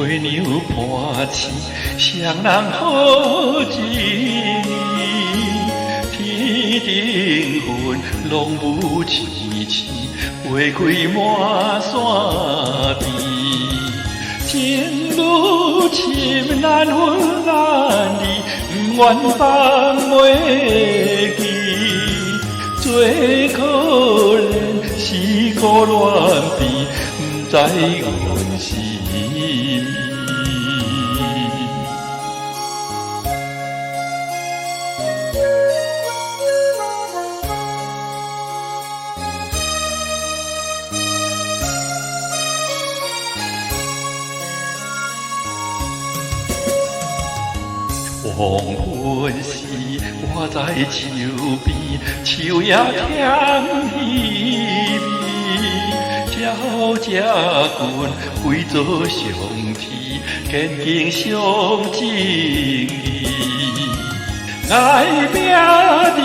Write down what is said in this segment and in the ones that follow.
月娘伴翅，双人好一年。天顶云，浓雾凄凄，花开满山边。情如深，难分难离，不愿放袂记。最可怜是孤恋悲，不知阮是伊。黄昏时，我在树边，树也添稀微。鸟只群围做上天，坚定上正义。爱拼定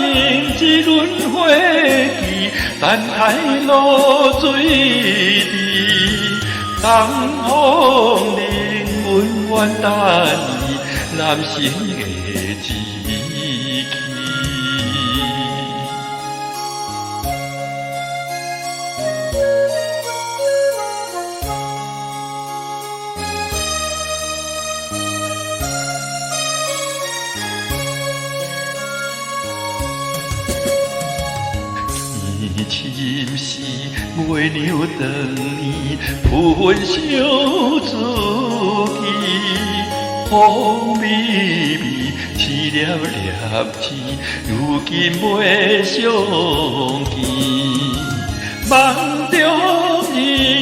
一轮火旗，等待露水滴。东风令阮愿等伊。男性的志气，天深时，月娘长年，浮云相思记。风微微，凄凉凉天，如今袂相见。梦中人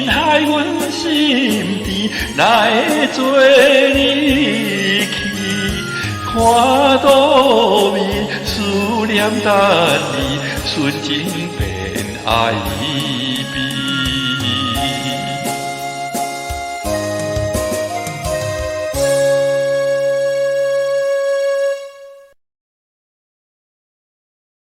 害阮心甜，哪会做离去？看多面思念等你，纯情变爱意。